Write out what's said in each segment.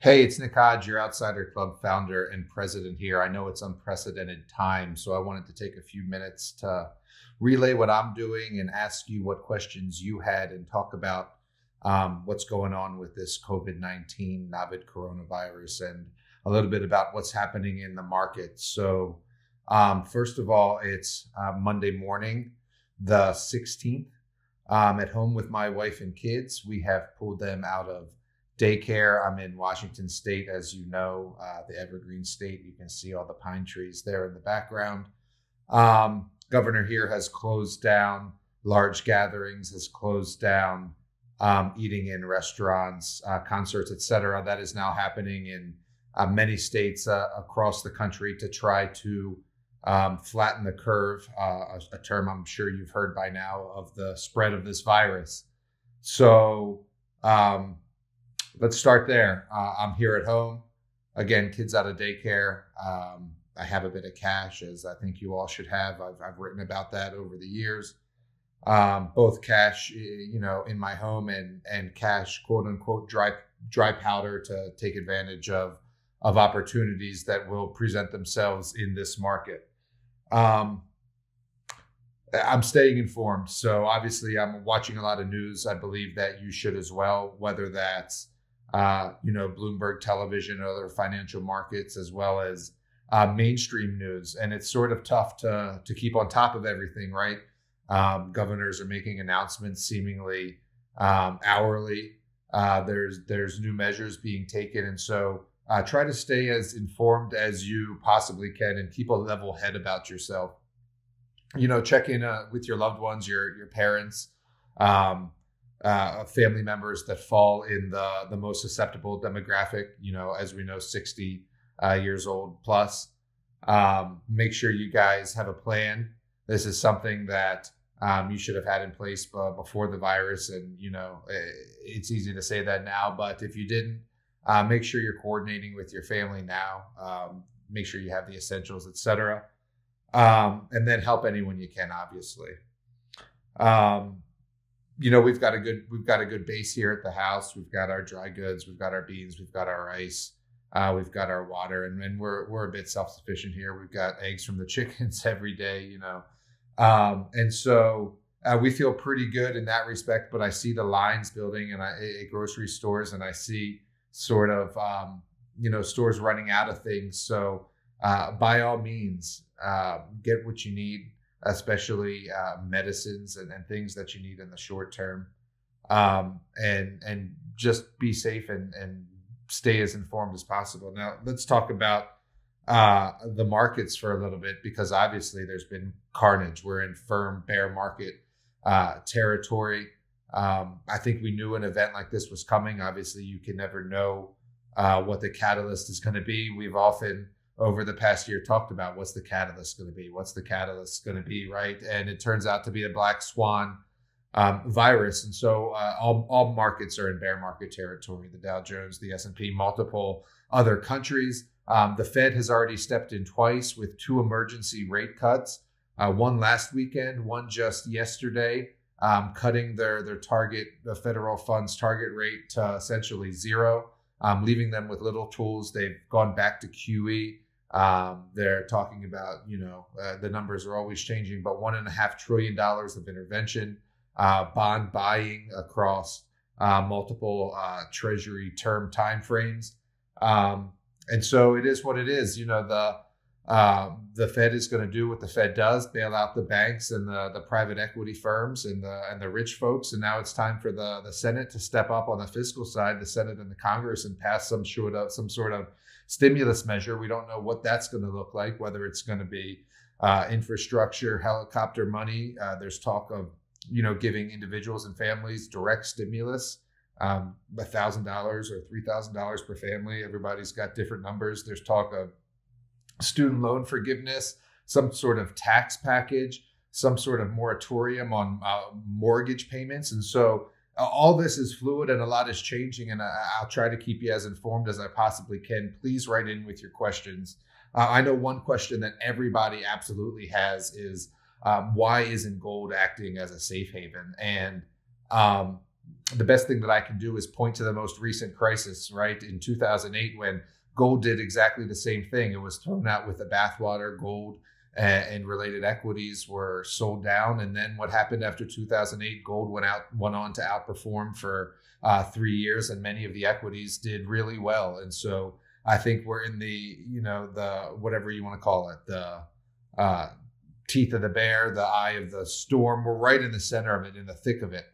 Hey, it's Nick Hodge, your Outsider Club founder and president here. I know it's unprecedented time, so I wanted to take a few minutes to relay what I'm doing and ask you what questions you had and talk about what's going on with this COVID-19 novel coronavirus and a little bit about what's happening in the market. So, first of all, it's Monday morning, the 16th. At home with my wife and kids. We have pulled them out of daycare. I'm in Washington State, as you know, the evergreen state. You can see all the pine trees there in the background. Governor here has closed down large gatherings, has closed down eating in restaurants, concerts, etc. That is now happening in many states across the country to try to flatten the curve, a term I'm sure you've heard by now, of the spread of this virus. So let's start there. I'm here at home. Again, kids out of daycare. I have a bit of cash, as I think you all should have. I've written about that over the years. Both cash, in my home and cash, quote unquote, dry powder to take advantage of opportunities that will present themselves in this market. I'm staying informed. So obviously I'm watching a lot of news. I believe that you should as well, whether that's, Bloomberg television or other financial markets, as well as mainstream news. And it's sort of tough to keep on top of everything, right? Governors are making announcements seemingly hourly. There's new measures being taken. And so try to stay as informed as you possibly can and keep a level head about yourself. Check in with your loved ones, your parents, family members that fall in the most susceptible demographic, as we know, 60 years old plus. Make sure you guys have a plan. This is something that you should have had in place before the virus. And, it's easy to say that now, but if you didn't, make sure you're coordinating with your family now. Make sure you have the essentials, etc. And then help anyone you can, obviously. We've got a good base here at the house. We've got our dry goods, we've got our beans, we've got our rice, we've got our water, and we're a bit self-sufficient here. We've got eggs from the chickens every day, and so we feel pretty good in that respect. But I see the lines building at grocery stores, and I see sort of stores running out of things. So by all means, get what you need, especially medicines and things that you need in the short term, and just be safe and stay as informed as possible. Now, let's talk about the markets for a little bit, because obviously there's been carnage. We're in firm bear market territory. I think we knew an event like this was coming. Obviously, you can never know what the catalyst is going to be. We've often, over the past year, talked about what's the catalyst going to be? What's the catalyst going to be, right? And it turns out to be a black swan virus. And so all markets are in bear market territory. The Dow Jones, the S&P, multiple other countries. The Fed has already stepped in twice with 2 emergency rate cuts. One last weekend, one just yesterday, cutting their target, the federal funds target rate to essentially zero, leaving them with little tools. They've gone back to QE. They're talking about, the numbers are always changing, but $1.5 trillion of intervention, bond buying across multiple treasury term timeframes. And so it is what it is. The Fed is going to do what the Fed does, bail out the banks and the private equity firms and the rich folks. And now it's time for the Senate to step up on the fiscal side, the Senate and the Congress, and pass some sort of stimulus measure. We don't know what that's going to look like, whether it's going to be infrastructure, helicopter money. There's talk of, giving individuals and families direct stimulus, $1,000 or $3,000 per family. Everybody's got different numbers. There's talk of student loan forgiveness, some sort of tax package, some sort of moratorium on mortgage payments. And so all this is fluid and a lot is changing, and I'll try to keep you as informed as I possibly can. Please write in with your questions. I know one question that everybody absolutely has is, why isn't gold acting as a safe haven? And the best thing that I can do is point to the most recent crisis, right? In 2008, when gold did exactly the same thing. It was thrown out with the bathwater. Gold and related equities were sold down. And then what happened after 2008? Gold went on to outperform for 3 years, and many of the equities did really well. And so I think we're in the, the whatever you want to call it, the teeth of the bear, the eye of the storm. We're right in the center of it, in the thick of it.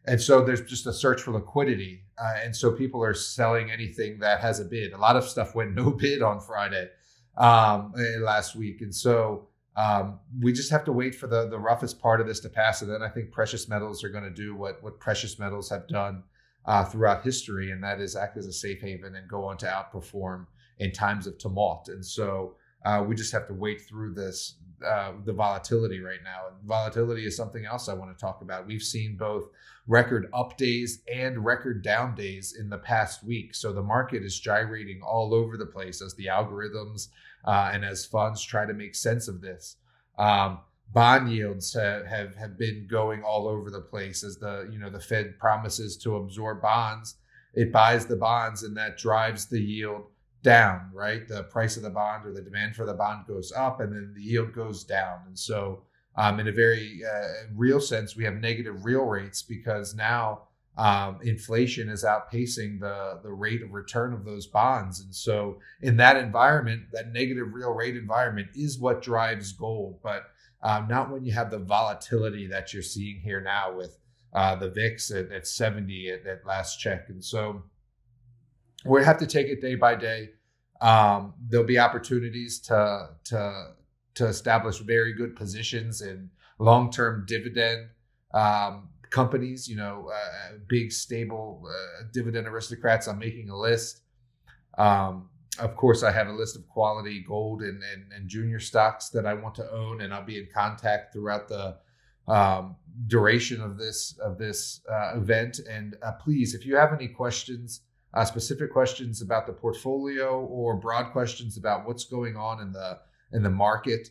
And so there's just a search for liquidity. And so people are selling anything that has a bid. A lot of stuff went no bid on Friday last week. And so we just have to wait for the roughest part of this to pass. And then I think precious metals are going to do what precious metals have done throughout history, and that is act as a safe haven and go on to outperform in times of tumult. And so we just have to wait through this, the volatility right now. And volatility is something else I want to talk about. We've seen both record up days and record down days in the past week. So the market is gyrating all over the place as the algorithms and as funds try to make sense of this. Bond yields have been going all over the place as the Fed promises to absorb bonds. It buys the bonds, and that drives the yield down, right? The price of the bond or the demand for the bond goes up, and then the yield goes down. And so in a very real sense, we have negative real rates because now inflation is outpacing the rate of return of those bonds. And so in that environment, that negative real rate environment is what drives gold, but not when you have the volatility that you're seeing here now with the VIX at 70 at last check. And so we have to take it day by day. There'll be opportunities to establish very good positions in long-term dividend companies, big, stable dividend aristocrats. I'm making a list. Of course, I have a list of quality gold and junior stocks that I want to own, and I'll be in contact throughout the duration of this event. And please, if you have any questions, specific questions about the portfolio or broad questions about what's going on in the market,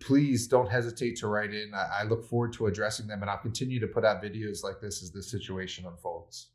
please don't hesitate to write in. I look forward to addressing them, and I'll continue to put out videos like this as this situation unfolds.